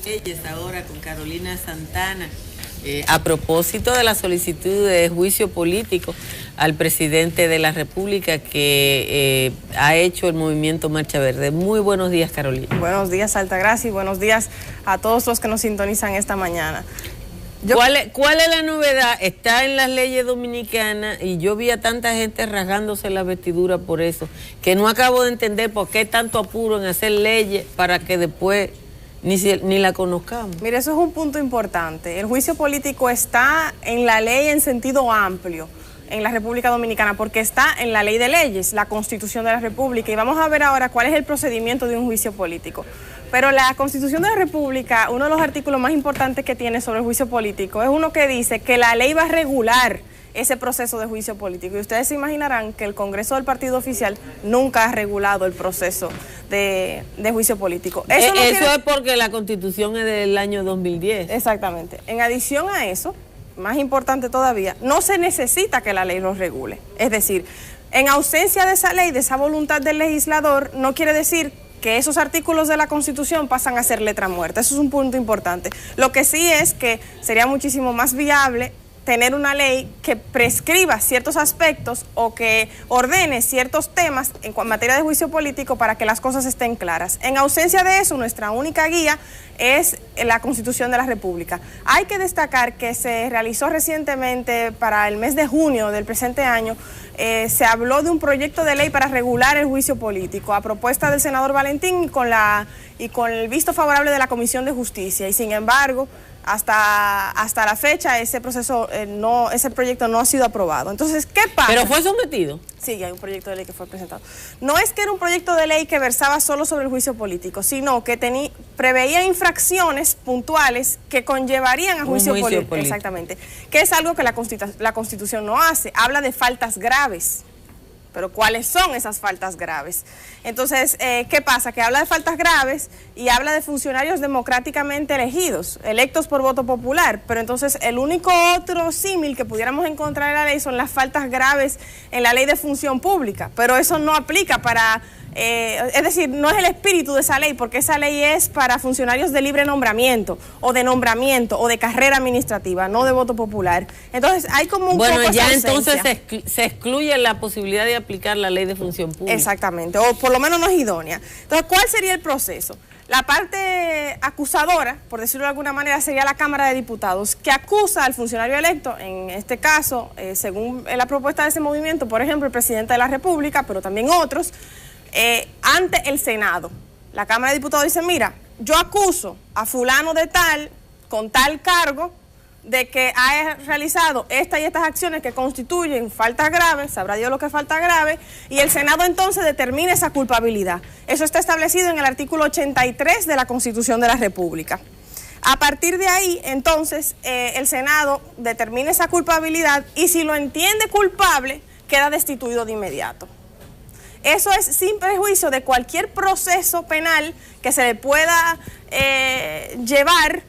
Leyes ahora con Carolina Santana. A propósito de la solicitud de juicio político al presidente de la República que ha hecho el movimiento Marcha Verde. Muy buenos días, Carolina. Buenos días, Altagracia, y buenos días a todos los que nos sintonizan esta mañana. ¿Cuál es la novedad? Está en las leyes dominicanas y yo vi a tanta gente rasgándose la vestidura por eso, que no acabo de entender por qué tanto apuro en hacer leyes para que después ni la conozcamos. Mire, eso es un punto importante. El juicio político está en la ley en sentido amplio en la República Dominicana, porque está en la ley de leyes, la Constitución de la República, y vamos a ver ahora cuál es el procedimiento de un juicio político. Pero la Constitución de la República, uno de los artículos más importantes que tiene sobre el juicio político, es uno que dice que la ley va a regular ese proceso de juicio político. Y ustedes se imaginarán que el Congreso del Partido Oficial nunca ha regulado el proceso de juicio político. Eso es porque la Constitución es del año 2010. Exactamente. En adición a eso, más importante todavía, no se necesita que la ley lo regule. Es decir, en ausencia de esa ley, de esa voluntad del legislador, no quiere decir que esos artículos de la Constitución pasan a ser letra muerta. Eso es un punto importante. Lo que sí es que sería muchísimo más viable tener una ley que prescriba ciertos aspectos o que ordene ciertos temas en materia de juicio político para que las cosas estén claras. En ausencia de eso, nuestra única guía es la Constitución de la República. Hay que destacar que se realizó recientemente, para el mes de junio del presente año, se habló de un proyecto de ley para regular el juicio político a propuesta del senador Valentín y con el visto favorable de la Comisión de Justicia. Y sin embargo, hasta la fecha ese proyecto no ha sido aprobado. Entonces, ¿qué pasa? ¿Pero fue sometido? Sí, hay un proyecto de ley que fue presentado. No es que era un proyecto de ley que versaba solo sobre el juicio político, sino que preveía infracciones puntuales que conllevarían a juicio político. Exactamente. Que es algo que la Constitución no hace. Habla de faltas graves. Pero ¿cuáles son esas faltas graves? Entonces, ¿qué pasa? Que habla de faltas graves y habla de funcionarios democráticamente elegidos, electos por voto popular. Pero entonces el único otro símil que pudiéramos encontrar en la ley son las faltas graves en la ley de función pública. Pero eso no aplica para... es decir, no es el espíritu de esa ley, porque esa ley es para funcionarios de libre nombramiento o de carrera administrativa, no de voto popular. Entonces hay como un poco ya esa entonces se excluye la posibilidad de aplicar la ley de función pública. Exactamente, o por lo menos no es idónea. Entonces, ¿cuál sería el proceso? La parte acusadora, por decirlo de alguna manera, sería la Cámara de Diputados, que acusa al funcionario electo, en este caso, según la propuesta de ese movimiento, por ejemplo, el presidente de la República, pero también otros, ante el Senado. La Cámara de Diputados dice, mira, yo acuso a fulano de tal, con tal cargo, de que ha realizado estas y estas acciones que constituyen faltas graves, sabrá Dios lo que es falta grave, y el Senado entonces determina esa culpabilidad. Eso está establecido en el artículo 83 de la Constitución de la República. A partir de ahí, entonces, el Senado determina esa culpabilidad y si lo entiende culpable, queda destituido de inmediato. Eso es sin prejuicio de cualquier proceso penal que se le pueda llevar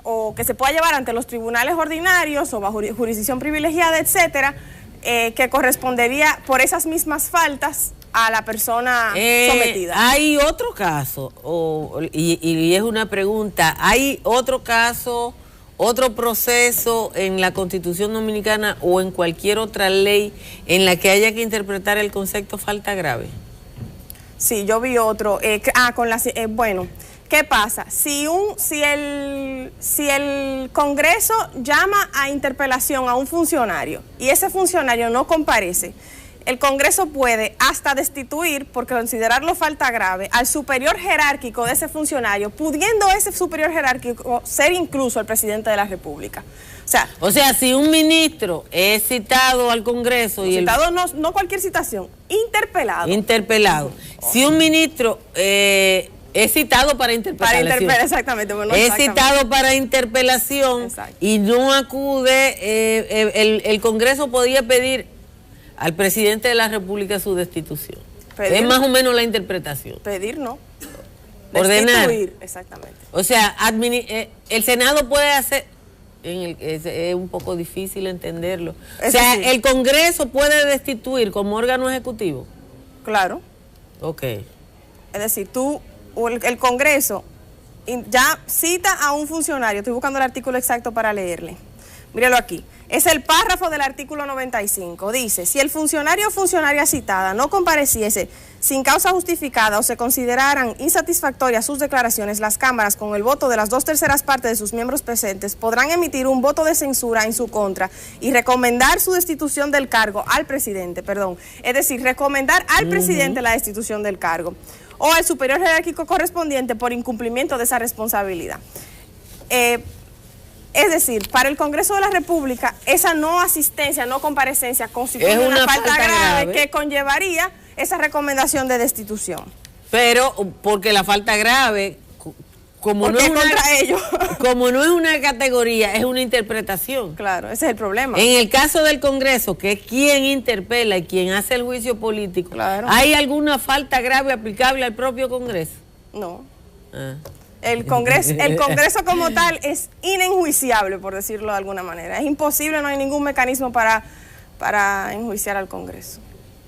o que se pueda llevar ante los tribunales ordinarios o bajo jurisdicción privilegiada, etcétera, que correspondería por esas mismas faltas a la persona sometida. Hay otro caso, y es una pregunta, ¿hay otro caso, otro proceso en la Constitución Dominicana o en cualquier otra ley en la que haya que interpretar el concepto falta grave? Sí, yo vi otro. Bueno, ¿qué pasa? Si el Congreso llama a interpelación a un funcionario y ese funcionario no comparece, el Congreso puede hasta destituir, por considerarlo falta grave, al superior jerárquico de ese funcionario, pudiendo ese superior jerárquico ser incluso el presidente de la República. O sea, si un ministro es citado al Congreso y no cualquier citación, interpelado. Si un ministro es citado para interpelación. Exactamente. Bueno, es citado para interpelación. Exacto. Y no acude, el Congreso podía pedir al presidente de la República su destitución. Es más o menos la interpretación. Pedir no. Ordenar. Destituir, exactamente. O sea, el Senado puede hacer... es un poco difícil entenderlo. O sea, sí. El Congreso puede destituir como órgano ejecutivo. Claro. Ok. Es decir, el Congreso ya cita a un funcionario, estoy buscando el artículo exacto para leerle. Míralo aquí. Es el párrafo del artículo 95. Dice, si el funcionario o funcionaria citada no compareciese sin causa justificada o se consideraran insatisfactorias sus declaraciones, las cámaras, con el voto de las 2/3 partes de sus miembros presentes, podrán emitir un voto de censura en su contra y recomendar su destitución del cargo al presidente, es decir, recomendar al presidente la destitución del cargo o al superior jerárquico correspondiente por incumplimiento de esa responsabilidad. Es decir, para el Congreso de la República, esa no asistencia, no comparecencia constituye una falta grave que conllevaría esa recomendación de destitución. Pero, porque la falta grave, como no es una categoría, es una interpretación. Claro, ese es el problema. En el caso del Congreso, que es quien interpela y quien hace el juicio político, claro. ¿Hay alguna falta grave aplicable al propio Congreso? No. El Congreso como tal es inenjuiciable, por decirlo de alguna manera. Es imposible, no hay ningún mecanismo para enjuiciar al Congreso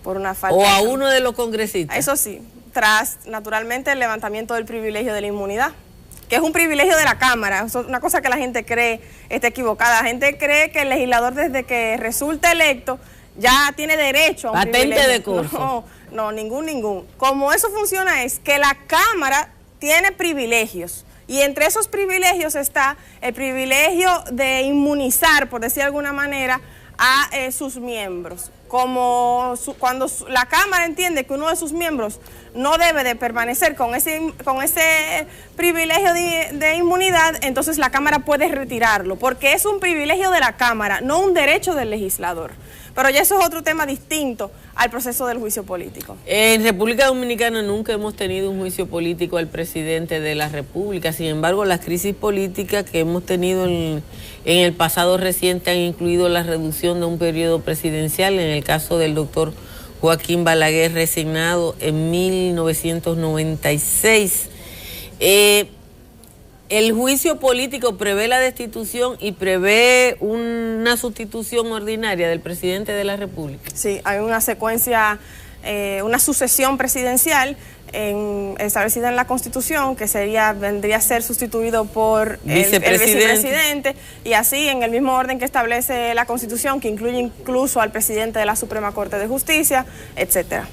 por una falta. O a uno de los congresistas. Eso sí, tras naturalmente el levantamiento del privilegio de la inmunidad, que es un privilegio de la Cámara. Eso es una cosa que la gente cree está equivocada. La gente cree que el legislador, desde que resulta electo, ya tiene derecho a un patente privilegio. De curso. No, ningún. Como eso funciona es que la Cámara tiene privilegios, y entre esos privilegios está el privilegio de inmunizar, por decir de alguna manera, a sus miembros. Cuando la Cámara entiende que uno de sus miembros no debe de permanecer con ese privilegio de inmunidad, entonces la Cámara puede retirarlo, porque es un privilegio de la Cámara, no un derecho del legislador. Pero ya eso es otro tema distinto al proceso del juicio político. En República Dominicana nunca hemos tenido un juicio político al presidente de la República. Sin embargo, las crisis políticas que hemos tenido en el pasado reciente han incluido la reducción de un periodo presidencial, en el caso del doctor Joaquín Balaguer, resignado en 1996. El juicio político prevé la destitución y prevé una sustitución ordinaria del presidente de la República. Sí, hay una secuencia, una sucesión presidencial establecida en la Constitución, que vendría a ser sustituido por el vicepresidente, y así en el mismo orden que establece la Constitución, que incluye incluso al presidente de la Suprema Corte de Justicia, etcétera.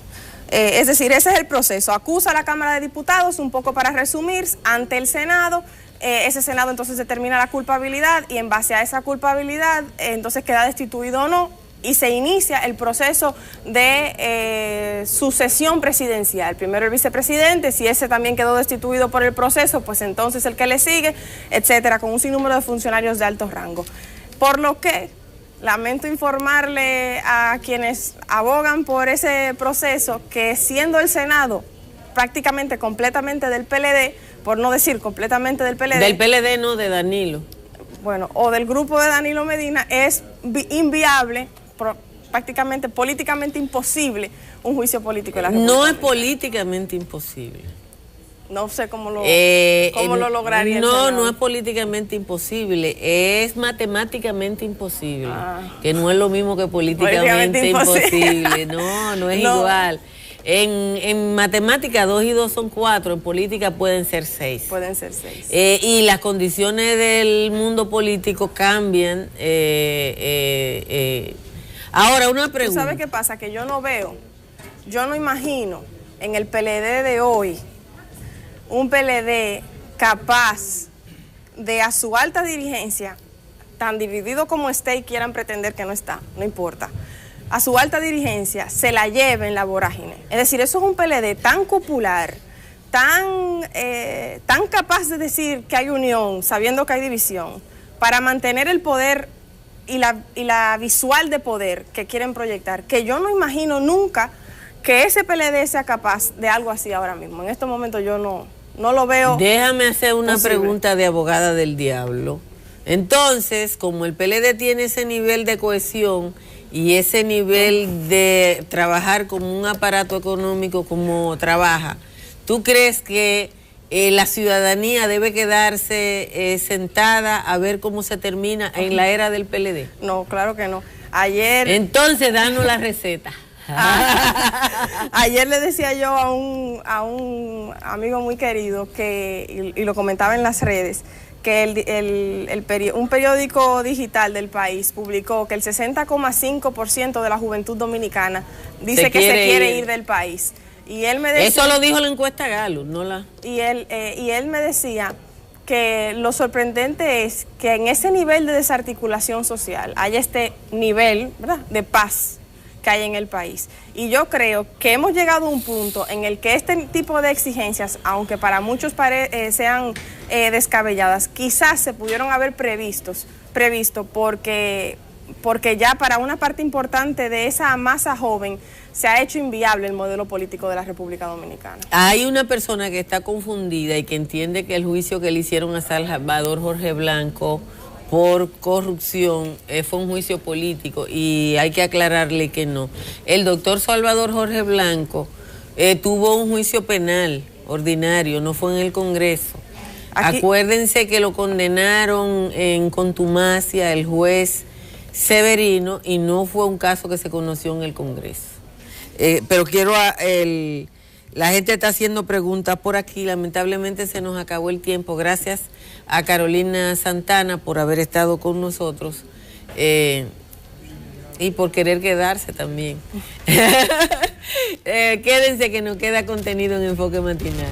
Es decir, ese es el proceso. Acusa a la Cámara de Diputados, un poco para resumir, ante el Senado. Ese Senado entonces determina la culpabilidad, y en base a esa culpabilidad entonces queda destituido o no, y se inicia el proceso de sucesión presidencial. Primero el vicepresidente, si ese también quedó destituido por el proceso, pues entonces el que le sigue, etcétera, con un sinnúmero de funcionarios de alto rango. Por lo que lamento informarle a quienes abogan por ese proceso que, siendo el Senado prácticamente completamente del PLD, por no decir completamente del PLD. Del PLD, no, de Danilo. Bueno, o del grupo de Danilo Medina, es inviable, prácticamente políticamente imposible, un juicio político de la República. No es políticamente imposible. No sé cómo lo lograría. No es políticamente imposible, es matemáticamente imposible, que no es lo mismo que políticamente imposible. No es igual. En matemática 2 y 2 son 4, en política pueden ser 6. Pueden ser 6. Y las condiciones del mundo político cambian. Ahora, una pregunta. ¿Tú sabes qué pasa? Que yo no imagino en el PLD de hoy un PLD capaz de, a su alta dirigencia, tan dividido como esté y quieran pretender que no está, no importa, a su alta dirigencia se la lleve en la vorágine. Es decir, eso es un PLD tan popular, tan capaz de decir que hay unión, sabiendo que hay división, para mantener el poder y la visual de poder que quieren proyectar, que yo no imagino nunca que ese PLD sea capaz de algo así ahora mismo. En estos momentos yo no lo veo. Déjame hacer una posible. Pregunta de abogada del diablo. Entonces, como el PLD tiene ese nivel de cohesión y ese nivel de trabajar como un aparato económico como trabaja, ¿tú crees que la ciudadanía debe quedarse sentada a ver cómo se termina en la era del PLD? No, claro que no. Ayer... Entonces, danos la receta. Ayer le decía yo a un amigo muy querido y lo comentaba en las redes, que un periódico digital del país publicó que el 60,5% de la juventud dominicana dice que se quiere ir del país. Y él me decía, eso lo dijo la encuesta Gallup, no la... Y él me decía que lo sorprendente es que en ese nivel de desarticulación social haya este nivel, ¿verdad?, de paz que hay en el país. Y yo creo que hemos llegado a un punto en el que este tipo de exigencias, aunque para muchos sean descabelladas, quizás se pudieron haber previsto porque ya para una parte importante de esa masa joven se ha hecho inviable el modelo político de la República Dominicana. Hay una persona que está confundida y que entiende que el juicio que le hicieron a Salvador Jorge Blanco por corrupción fue un juicio político, y hay que aclararle que no. El doctor Salvador Jorge Blanco tuvo un juicio penal ordinario, no fue en el Congreso. Acuérdense que lo condenaron en contumacia el juez Severino y no fue un caso que se conoció en el Congreso. Pero la gente está haciendo preguntas por aquí, lamentablemente se nos acabó el tiempo. Gracias a Carolina Santana por haber estado con nosotros y por querer quedarse también. Quédense que nos queda contenido en Enfoque Matinal.